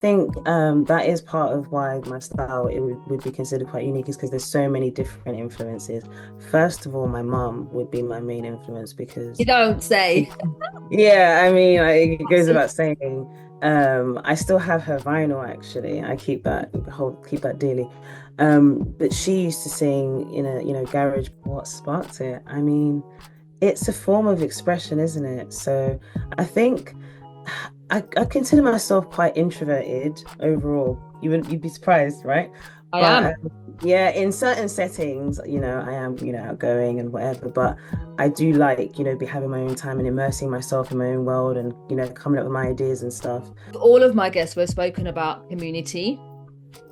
think that is part of why my style would be considered quite unique is because there's so many different influences. First of all, my mum would be my main influence You because don't say. yeah, I mean, like, it goes without saying. I still have her vinyl actually. I keep that dearly. But she used to sing in a, garage. What sparked it? I mean, it's a form of expression, isn't it? So I think I consider myself quite introverted overall. You'd be surprised, right? I But am. yeah, in certain settings, I am, outgoing and whatever. But I do like, be having my own time and immersing myself in my own world and, coming up with my ideas and stuff. All of my guests were spoken about community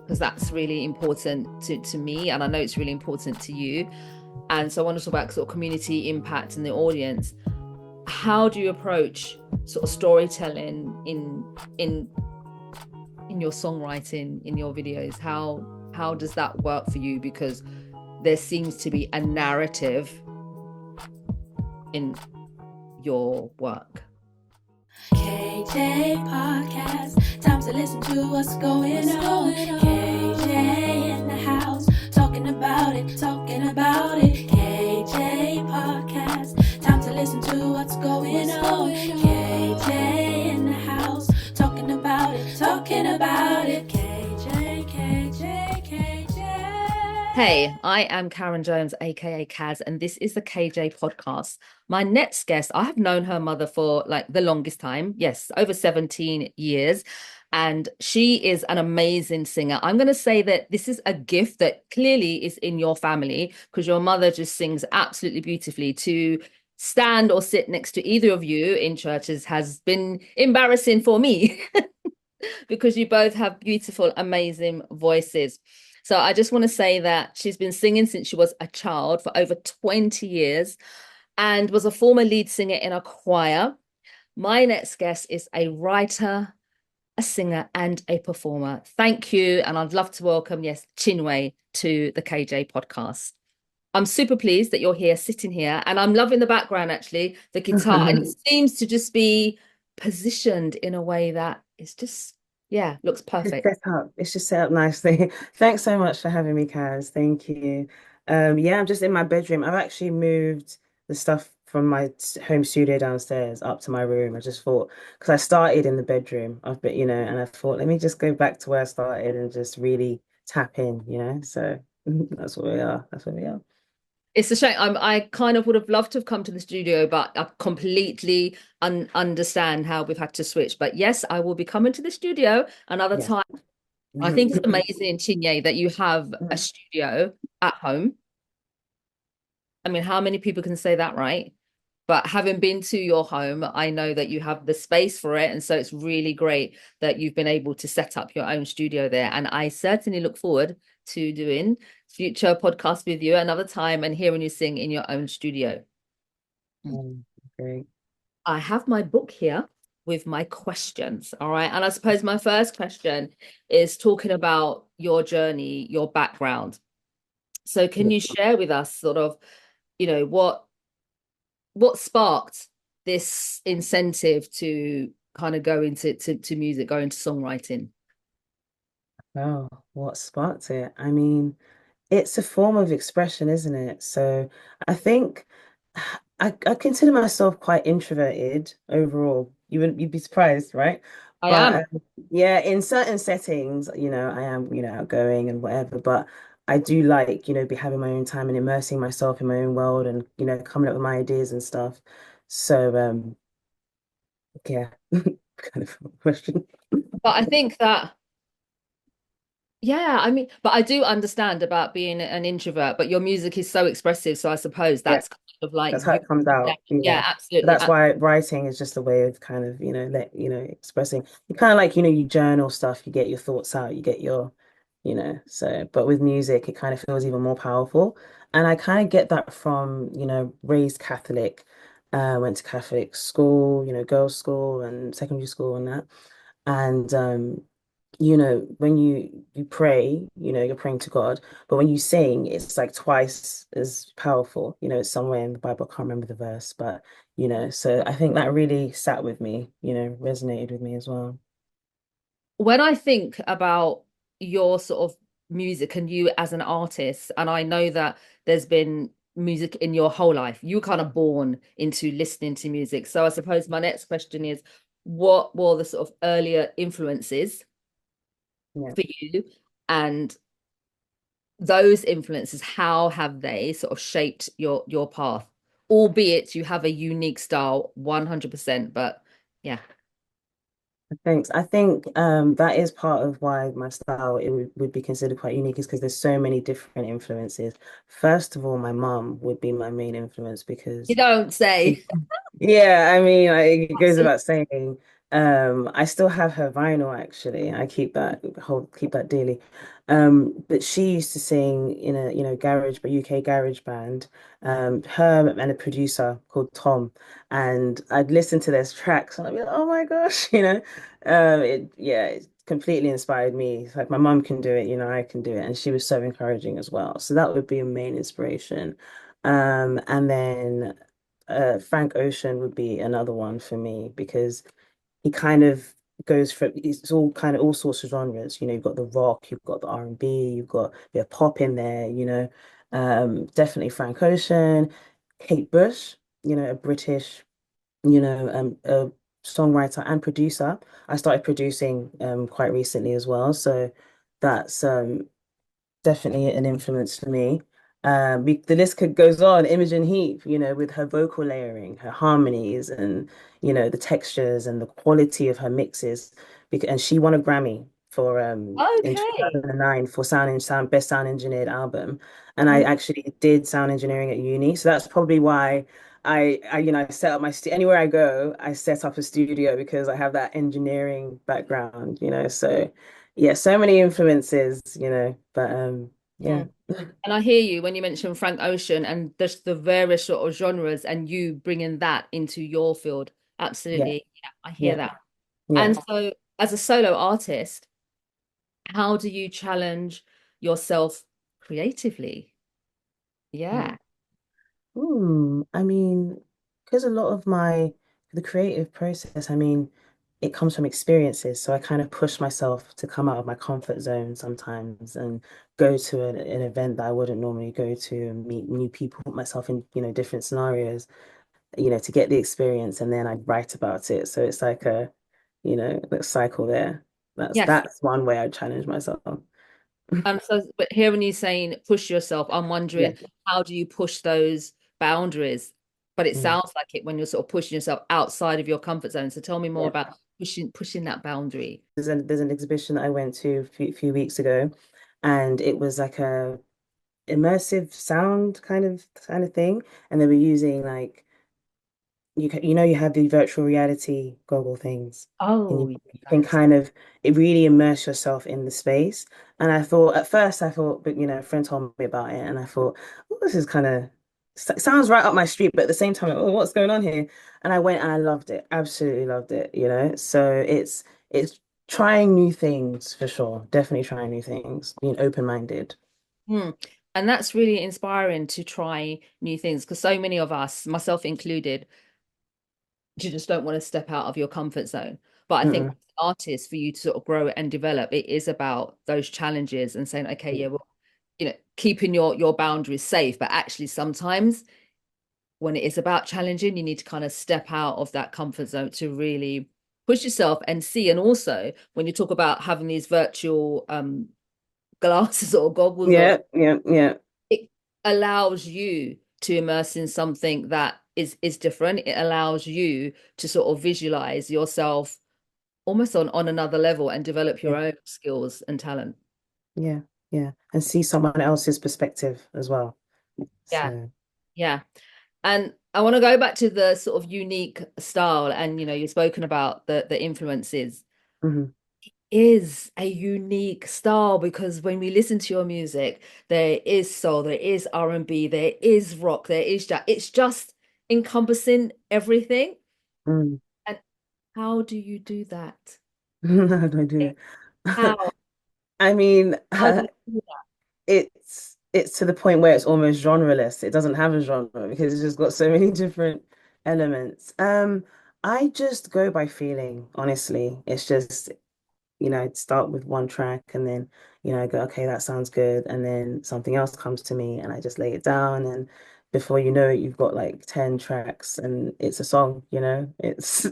because that's really important to me, and I know it's really important to you. And so I want to talk about sort of community impact in the audience. How do you approach sort of storytelling in in your songwriting, in your videos? How does that work for you? Because there seems to be a narrative in your work. KJ Podcast, time to listen to what's going on. KJ in the house, talking about it, talking about it. KJ Podcast, time to listen to what's going on. KJ in the house, talking about it, talking about it. KJ, KJ, KJ. Hey, I am Karen Jones, aka Kaz, and this is the KJ podcast. My next guest, I have known her mother for like the longest time. Yes, over 17 years. And she is an amazing singer. I'm going to say that this is a gift that clearly is in your family because your mother just sings absolutely beautifully. To stand or sit next to either of you in churches has been embarrassing for me because you both have beautiful, amazing voices. So I just want to say that she's been singing since she was a child for over 20 years and was a former lead singer in a choir. My next guest is a writer, a singer, and a performer. Thank you. And I'd love to welcome, yes, Chinyé to the KJ podcast. I'm super pleased that you're here, sitting here, and I'm loving the background actually, the guitar, and it seems to just be positioned in a way that is just, yeah, looks It's perfect. set up. It's just set up nicely. Thanks so much for having me, Kaz. Thank you. Yeah, I'm just in my bedroom. I've actually moved the stuff from my home studio downstairs up to my room. I just thought, because I started in the bedroom, I've been, and I thought, let me just go back to where I started and just really tap in. So that's where we are. That's where we are. It's a shame. I kind of would have loved to have come to the studio, but I completely understand how we've had to switch. But yes, I will be coming to the studio another Yes. time. I think it's amazing, Chinyé, that you have a studio at home. I mean, how many people can say that, right? But having been to your home, I know that you have the space for it. And so it's really great that you've been able to set up your own studio there. And I certainly look forward to doing future podcasts with you another time and hearing you sing in your own studio. Great. I have my book here with my questions. All right. And I suppose my first question is talking about your journey, your background. So can you share with us sort of, what sparked this incentive to kind of go into to music, go into songwriting? Oh, what sparked it? I mean, it's a form of expression, isn't it? So I think I consider myself quite introverted overall. You'd be surprised, right? I But am. yeah, in certain settings, I am, outgoing and whatever. But I do like, be having my own time and immersing myself in my own world and, coming up with my ideas and stuff. So yeah, kind of question. But I think that, yeah, I mean, but I do understand about being an introvert, but your music is so expressive. So I suppose Yeah. that's kind of like That's how you. it comes Yeah, out. yeah, Yeah. But absolutely. that's why writing is just a way of kind of, expressing. You kind of like, you journal stuff, you get your thoughts out, you get so, but with music, it kind of feels even more powerful. And I kind of get that from, raised Catholic, went to Catholic school, girls' school and secondary school and that. And when you pray, you're praying to God, but when you sing, it's like twice as powerful. It's somewhere in the Bible, I can't remember the verse, but so I think that really sat with me, resonated with me as well. when I think about your sort of music and you as an artist, and I know that there's been music in your whole life, you were kind of born into listening to music. So I suppose my next question is, what were the sort of earlier influences Yeah. for you? And those influences, how have they sort of shaped your path? Albeit you have a unique style, 100%, but yeah. Thanks. I think that is part of why my style would be considered quite unique is because there's so many different influences. First of all, my mom would be my main influence You because don't say. yeah, I mean, like, it goes without saying. I still have her vinyl actually. I keep that daily. But she used to sing in a, garage, but UK garage band. Her and a producer called Tom, and I'd listen to their tracks and I'd be like, oh my gosh, it completely inspired me. It's like my mum can do it, I can do it, and she was so encouraging as well. So that would be a main inspiration. And then Frank Ocean would be another one for me because he kind of goes for it's all kind of all sorts of genres. You've got the rock, you've got the R&B, you've got a bit of pop in there. Definitely Frank Ocean, Kate Bush, a British, a songwriter and producer. I started producing quite recently as well, so that's definitely an influence for me. The list could goes on. Imogen Heap, with her vocal layering, her harmonies, and the textures and the quality of her mixes. And she won a Grammy for in Okay. 2009 for sound best sound engineered album. And I Mm. actually did sound engineering at uni, so that's probably why I set up my stu anywhere I go, I set up a studio because I have that engineering background. So yeah, so many influences, but yeah. Mm. And I hear you when you mention Frank Ocean and just the various sort of genres and you bringing that into your field. Yeah, Absolutely. Yeah, I hear yeah, that. yeah. And so, as a solo artist, how do you challenge yourself creatively? Mm. Yeah. I mean, because a lot of the creative process, I mean, it comes from experiences. So I kind of push myself to come out of my comfort zone sometimes and go to an event that I wouldn't normally go to and meet new people, put myself in, different scenarios, to get the experience and then I'd write about it. So it's like a cycle there. That's Yes. that's one way I challenge myself. And so, but hearing you saying push yourself, I'm Yeah. wondering how do you push those boundaries? But it Mm. sounds like it when you're sort of pushing yourself outside of your comfort zone. So tell me more Yeah. about pushing that boundary. There's an exhibition that I went to a few weeks ago, and it was like a immersive sound kind of thing, and they were using like you have the virtual reality goggle things, and Oh, you can yes. kind of it really immerse yourself in the space. And I thought at first but a friend told me about it, and I thought, oh, this is kind of sounds right up my street, but at the same time, oh, what's going on here? And I went and I loved it, absolutely loved it. So it's trying new things for sure, definitely trying new things, being open-minded. Hmm. And that's really inspiring to try new things because so many of us, myself included, you just don't want to step out of your comfort zone. But I think Mm-mm. as artists, for you to sort of grow and develop, it is about those challenges and saying, okay, yeah, well, keeping your boundaries safe. But actually, sometimes when it is about challenging, you need to kind of step out of that comfort zone to really push yourself and see. And also, when you talk about having these virtual glasses or goggles on, Yeah, yeah, yeah, it allows you to immerse in something that is different. It allows you to sort of visualize yourself almost on another level and develop your yeah, own skills and talent. yeah, yeah, and see someone else's perspective as well. Yeah, So. yeah. And I want to go back to the sort of unique style, and you've spoken about the influences. Mhm. Is a unique style because when we listen to your music, there is soul, there is R&B, there is rock, there is jazz. It's just encompassing everything. Mm. And how do you do that? How do I do it? How? I mean, How do you do it's to the point where it's almost genreless. It doesn't have a genre because it's just got so many different elements. I just go by feeling, honestly. It's just I'd start with one track and then, I go, okay, that sounds good. And then something else comes to me and I just lay it down. And before you know it, you've got like 10 tracks and it's a song. It's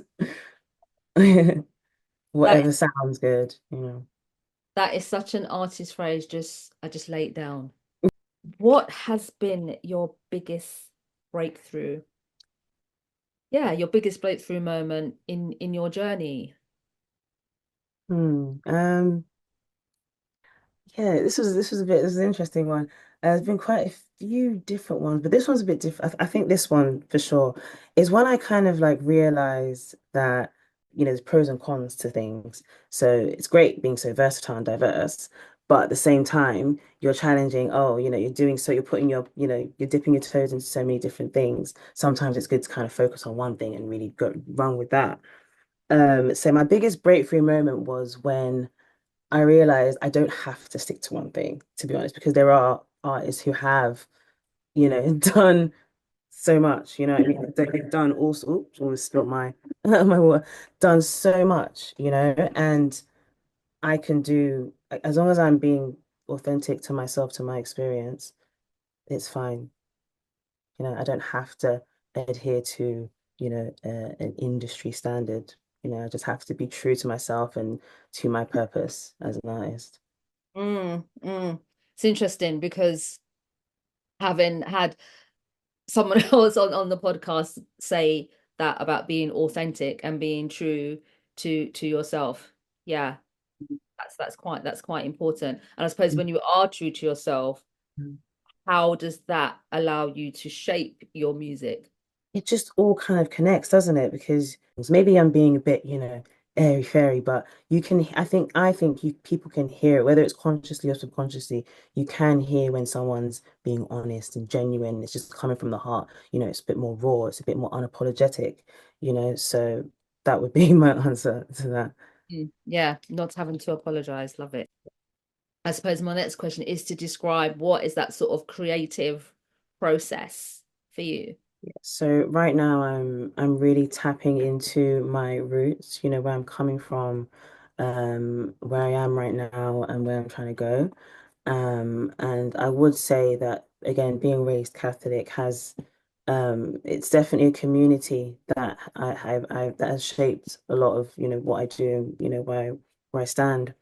That whatever sounds good. that is such an artist phrase. Just I just lay it down. What has been your biggest breakthrough? Yeah, your biggest breakthrough moment in your journey. Hmm. Yeah, this is an interesting one. There's been quite a few different ones, but this one's a bit different. I think this one for sure is when I kind of like realized that, there's pros and cons to things. So it's great being so versatile and diverse, but at the same time, you're challenging, oh, you're putting you're dipping your toes into so many different things. Sometimes it's good to kind of focus on one thing and really go run with that. So my biggest breakthrough moment was when I realized I don't have to stick to one thing, to be honest, because there are artists who have, done so much, you know what I mean? They've done also, oops, almost spilled my my water, done so much, and I can do as long as I'm being authentic to myself, to my experience, it's fine. I don't have to adhere to, an industry standard. I just have to be true to myself and to my purpose as an artist. Mm. It's interesting because having had someone else on the podcast say that about being authentic and being true to yourself. Yeah, that's quite important. And I suppose when you are true to yourself, Mhm. how does that allow you to shape your music? It just all kind of connects, doesn't it? Because maybe I'm being a bit, airy fairy, but I think people can hear it, whether it's consciously or subconsciously, you can hear when someone's being honest and genuine. It's just coming from the heart. It's a bit more raw, it's a bit more unapologetic. So that would be my answer to that. Yeah, not having to apologize. Love it. I suppose my next question is to describe what is that sort of creative process for you? So right now I'm really tapping into my roots, where I'm coming from, where I am right now and where I'm trying to go. And I would say that again, being raised Catholic has it's definitely a community that that has shaped a lot of, what I do, where I stand.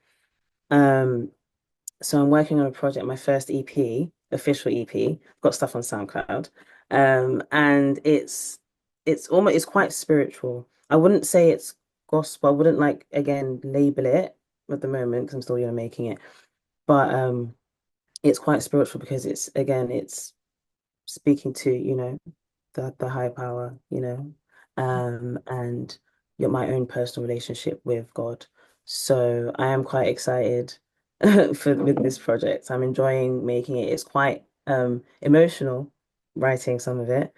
Um so I'm working on a project, my first EP, official EP. Got stuff on SoundCloud. And it's quite spiritual. I wouldn't say it's gospel. I wouldn't like again label it at the moment because I'm still, making it. But it's quite spiritual because it's speaking to, the high power, and my own personal relationship with God. So I am quite excited for with this project. I'm enjoying making it. It's quite emotional writing some of it.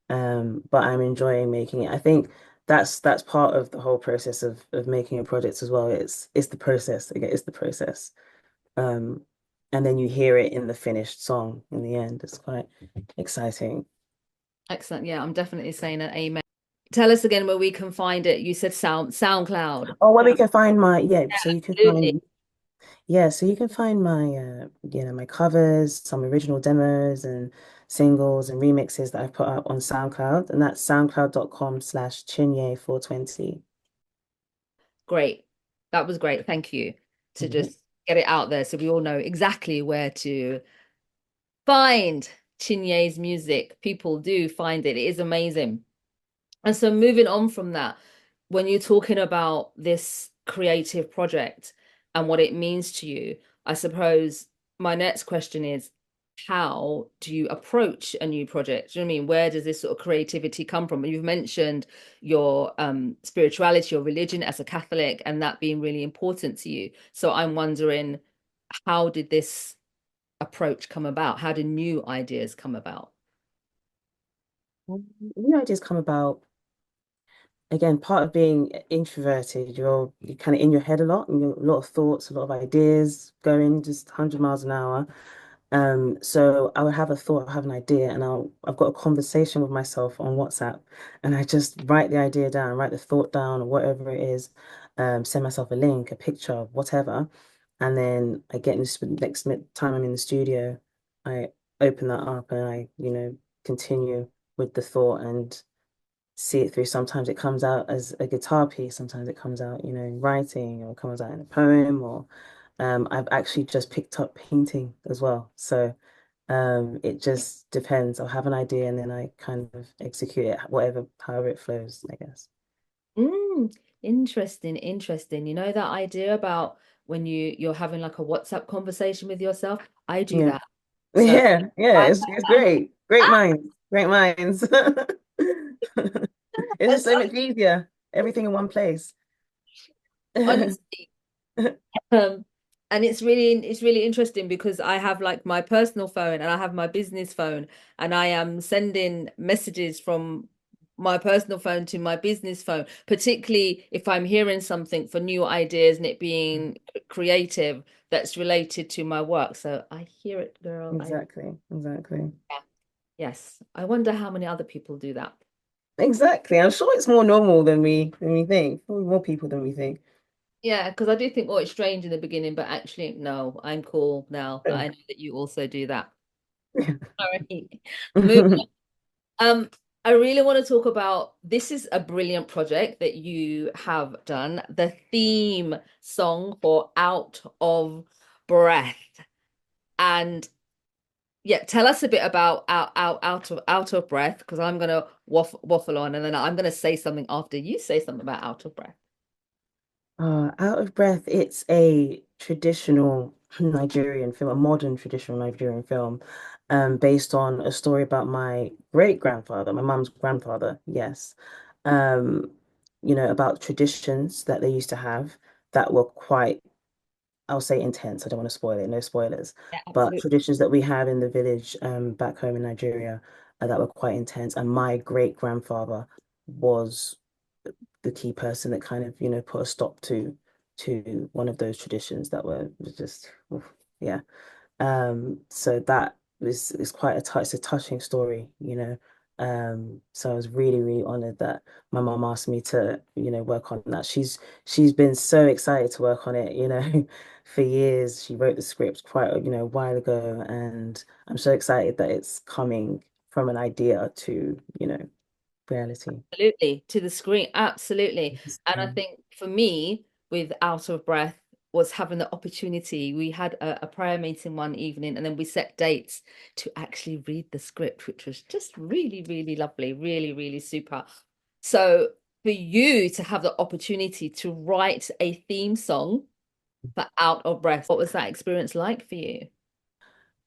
But I'm enjoying making it. I think that's part of the whole process of making a project as well. It's the process. Again, it's the process. Um, and then you hear it in the finished song in the end. It's quite exciting. Excellent. Yeah, I'm definitely saying an amen. Tell us again where we can find it. You said SoundCloud. Oh, well, we can find my yeah. So you can Absolutely. find so you can find my my covers, some original demos and singles and remixes that I've put up on SoundCloud, and that's soundcloud.com/Chinyé420. Great. That was great. Thank you to Mhm. just get it out there so we all know exactly where to find Chinyé's music. People do find it. It is amazing. And so moving on from that, when you're talking about this creative project and what it means to you, I suppose my next question is, how do you approach a new project? Do you know what I mean? Where does this sort of creativity come from? You've mentioned your spirituality, your religion as a Catholic, and that being really important to you. So I'm wondering, how did this approach come about? How did new ideas come about? New ideas come about again, part of being introverted, you're kind of in your head a lot, and a lot of thoughts, a lot of ideas going just 100 miles an hour. So I would have a thought, I have an idea, and I've got a conversation with myself on WhatsApp, and I just write the idea down, write the thought down, or whatever it is. send myself a link, a picture, whatever. And then I get in this next time I'm in the studio, I open that up and I, continue with the thought and see it through. Sometimes it comes out as a guitar piece, sometimes it comes out, in writing or comes out in a poem or I've actually just picked up painting as well. So it just depends. I'll have an idea and then I kind of execute it, however it flows, I guess. Mm, interesting, interesting. You know that idea about when you're having like a WhatsApp conversation with yourself? I do Yeah. that. So Yeah, yeah, I, it's great. Great minds. Great minds. It's just so I much easier. Everything in one place. honestly, Um, and it's really interesting because I have like my personal phone and I have my business phone, and I am sending messages from my personal phone to my business phone, particularly if I'm hearing something for new ideas and it being creative that's related to my work. So I hear it, girl. Exactly, exactly. Yeah. Yes. I wonder how many other people do that. Exactly. I'm sure it's more normal than we think. Probably more people than we think. Yeah, because I do think, oh, it's strange in the beginning, but actually, no, I'm cool now that I know that you also do that. All right. Moving Um, I really want to talk about this is a brilliant project that you have done, the theme song for Out of Breath. And yeah, tell us a bit about out of breath, because I'm gonna waffle on and then I'm gonna say something after you say something about out of breath. Out of Breath, it's a traditional Nigerian film, a modern traditional Nigerian film, based on a story about my great grandfather, my mum's grandfather, yes. Um, about traditions that they used to have that were quite, I'll say intense. I don't want to spoil it, no spoilers. Yeah, But absolutely. traditions that we have in the village, back home in Nigeria, that were quite intense. And my great grandfather was the key person that kind of, put a stop to one of those traditions that was just, oof, yeah. So that is quite it's a touching story, So I was really, really honored that my mom asked me to, work on that. She's been so excited to work on it, for years. She wrote the script quite, a while ago, and I'm so excited that it's coming from an idea to, reality. Absolutely, to the screen, absolutely. And I Mm. think for me, with Out of Breath, was having the opportunity. We had a prayer meeting one evening, and then we set dates to actually read the script, which was just really, really lovely, really, really super. So for you to have the opportunity to write a theme song for Out of Breath, what was that experience like for you?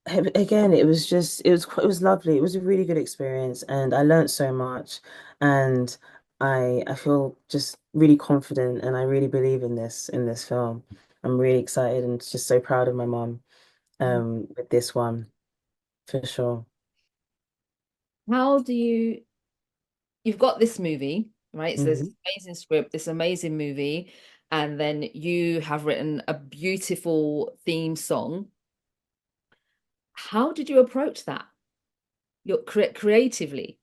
Again, it was lovely. It was a really good experience, and I learned so much. And I feel just really confident, and I really believe in this film. I'm really excited and just so proud of my mom with this one for sure. How do you've got this movie, right? So there's this Hmm. amazing script, this amazing movie, and then you have written a beautiful theme song. How did you approach that? Your creatively.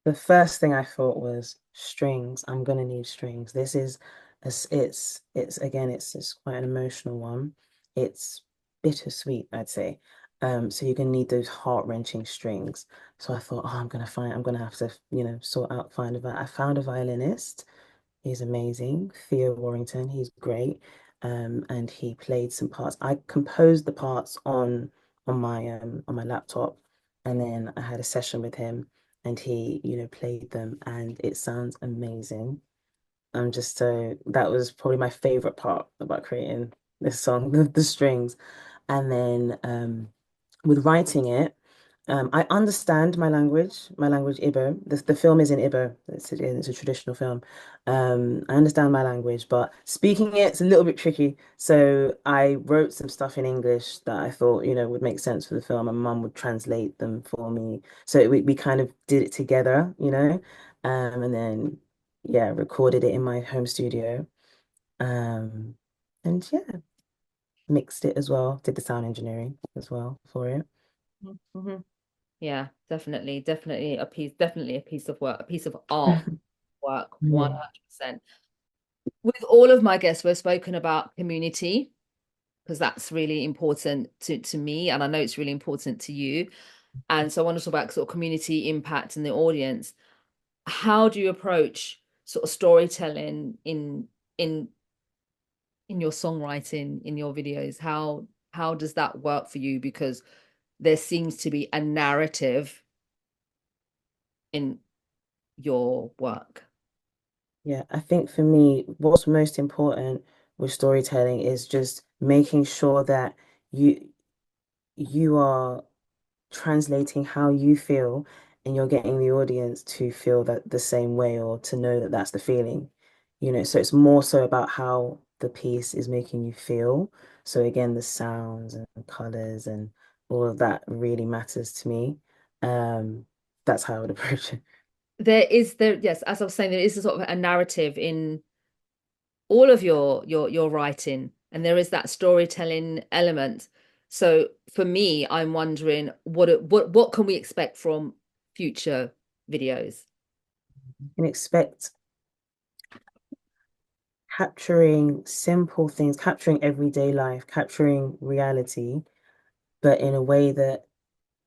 The first thing I thought was strings. I'm gonna need strings. It's again, it's quite an emotional one. It's bittersweet, I'd say. So you're gonna need those heart-wrenching strings. So I thought, oh, I'm gonna have to, I found a violinist. He's amazing. Theo Warrington, he's great. And he played some parts. I composed the parts on my laptop, and then I had a session with him, and he, played them, and it sounds amazing. That was probably my favorite part about creating this song, the strings. And then with writing it, I understand my language Igbo. The film is in Igbo. It's a traditional film. I understand my language, but speaking it's a little bit tricky. So I wrote some stuff in English that I thought, would make sense for the film, and Mum would translate them for me. So we kind of did it together, and then yeah, recorded it in my home studio. Um, and yeah, mixed it as well, did the sound engineering as well for it. Mhm. Yeah, definitely, definitely a piece of work, a piece of art work, Yeah. 100%. With all of my guests, we've spoken about community because that's really important to me, and I know it's really important to you. And so I want to talk about sort of community impact in the audience. How do you approach sort of storytelling in in your songwriting, in your videos? How does that work for you? Because there seems to be a narrative in your work. Yeah, I think for me, what's most important with storytelling is just making sure that you you are translating how you feel and you're getting the audience to feel that the same way or to know that that's the feeling. So it's more so about how the piece is making you feel. So again, the sounds and colors and all of that really matters to me. Um, that's how I would approach it. Yes, as I was saying, there is a sort of a narrative in all of your writing, and there is that storytelling element. So for me, I'm wondering what can we expect from future videos? You can expect capturing simple things, capturing everyday life, capturing reality, but in a way that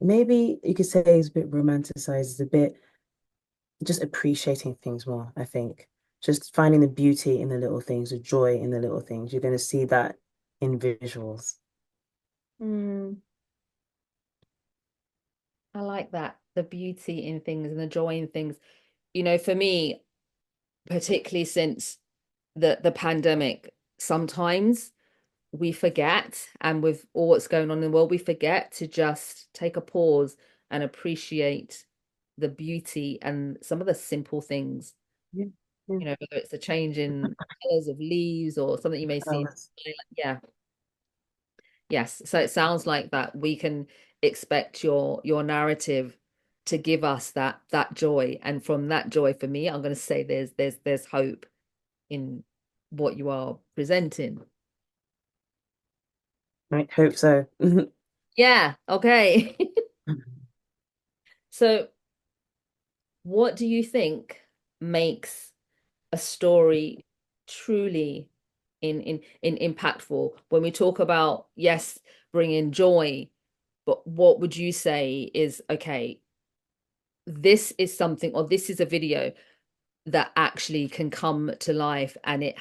maybe you could say is a bit romanticized, is a bit just appreciating things more, I think. Just finding the beauty in the little things, the joy in the little things. You're going to see that in visuals. Mm, I like that. The beauty in things and the joy in things. For me, particularly since the pandemic, sometimes we forget, and with all what's going on in the world, we forget to just take a pause and appreciate the beauty and some of the simple things, Yeah. Yeah. whether it's a change in colors of leaves or something you may see. Colors. Yeah, yes. So it sounds like that we can expect your narrative to give us that joy. And from that joy, for me, I'm going to say there's hope in what you are presenting. Right, hope so. Yeah, okay. So what do you think makes a story truly in impactful? When we talk about, yes, bringing joy, but what would you say is, okay, this is something, or this is a video that actually can come to life, and it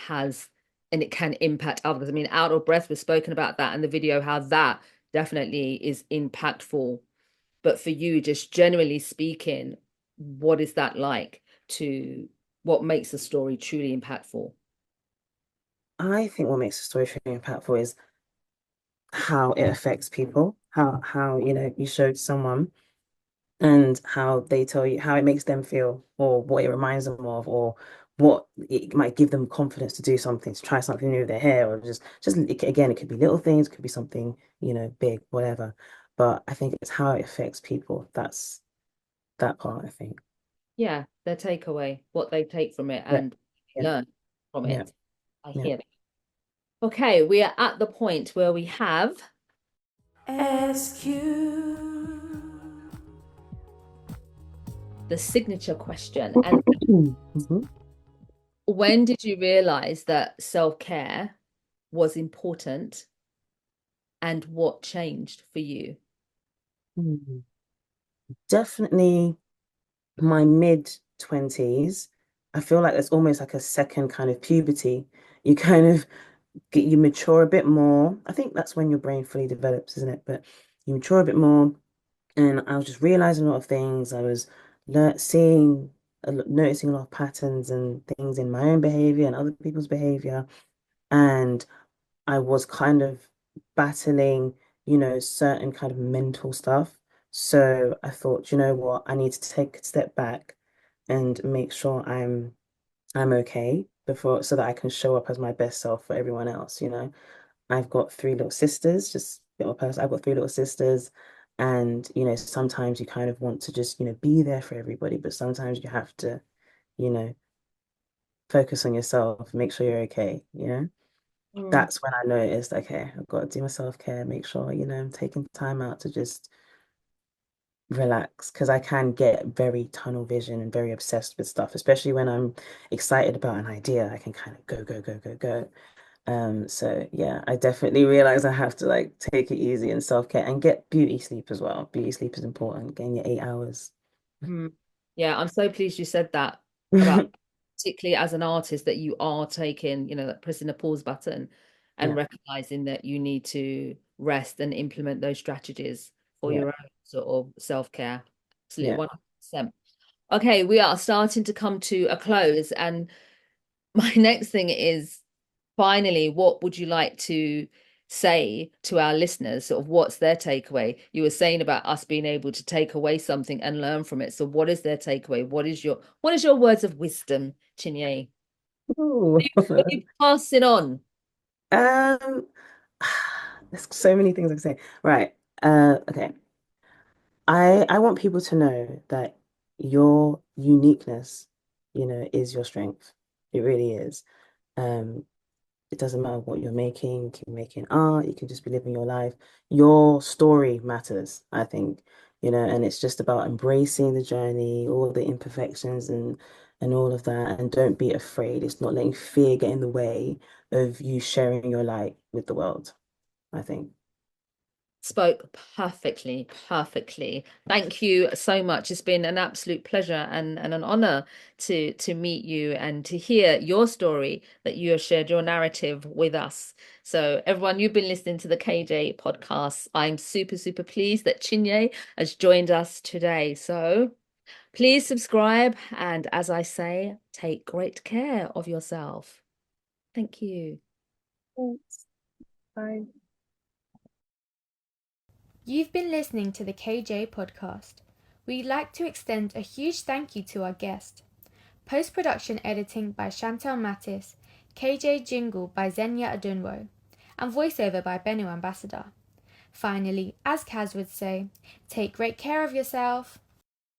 can impact others? I mean, Out of Breath, we've spoken about that in the video, how that definitely is impactful. But for you, just generally speaking, what is that like to what makes a story truly impactful? I think what makes a story truly impactful is how it affects people, how you showed someone and how they tell you how it makes them feel or what it reminds them of or what it might give them confidence to do something, to try something new with their hair or again, it could be little things, it could be something, big, whatever. But I think it's how it affects people. That's that part, I think. Yeah, their takeaway, what they take from it Yeah, and yeah, learn from yeah, it. I yeah. hear that. Okay, we are at the point where we have SQ. the signature question. And Mhm. when did you realize that self-care was important, and what changed for you? Mhm. Definitely my mid 20s. I feel like it's almost like a second kind of puberty. You kind of you mature a bit more. I think that's when your brain fully develops, isn't it? But you mature a bit more, and I was just realizing a lot of things. I was seeing, noticing a lot of patterns and things in my own behavior and other people's behavior, and I was kind of battling, certain kind of mental stuff. So I thought, you know what, I need to take a step back and make sure I'm okay before so that I can show up as my best self for everyone else. I've got three little sisters, just a bit more personal. I've got three little sisters, and sometimes you kind of want to just, be there for everybody, but sometimes you have to, you know, focus on yourself, make sure you're okay. Mm. That's when I noticed, okay, I've got to do my self-care, make sure, I'm taking time out to just relax because I can get very tunnel vision and very obsessed with stuff, especially when I'm excited about an idea. I can kind of go, go, go, go, go. So yeah, I definitely realize I have to like take it easy and self-care and get beauty sleep as well. Beauty sleep is important, getting your 8 hours. Mhm. Yeah, I'm so pleased you said that about particularly as an artist that you are taking, that pressing the pause button and Yeah, recognizing that you need to rest and implement those strategies for yeah, your own sort of self-care. Absolutely, yeah. 100%. Okay, we are starting to come to a close, and my next thing is finally, what would you like to say to our listeners? Sort of what's their takeaway? You were saying about us being able to take away something and learn from it. So what is their takeaway? What is your words of wisdom, Chinyé? Ooh. What are you passing on? Um, there's so many things I can say. Right. Okay. I want people to know that your uniqueness, is your strength. It really is. Um, it doesn't matter what you're making. You can be making art, you can just be living your life. Your story matters, I think, and it's just about embracing the journey, all the imperfections and all of that. And don't be afraid. It's not letting fear get in the way of you sharing your light with the world, I think. Spoke perfectly, perfectly. Thank you so much. It's been an absolute pleasure and an honor to meet you and to hear your story that you have shared your narrative with us. So everyone, you've been listening to the KJ podcast. I'm super, super pleased that Chinyé has joined us today. So please subscribe and as I say, take great care of yourself. Thank you. Thanks. Bye. You've been listening to the KJ podcast. We'd like to extend a huge thank you to our guest. Post-production editing by Chantal Mattis, KJ jingle by Zenya Adunwo, and voiceover by Benu Ambassador. Finally, as Kaz would say, take great care of yourself.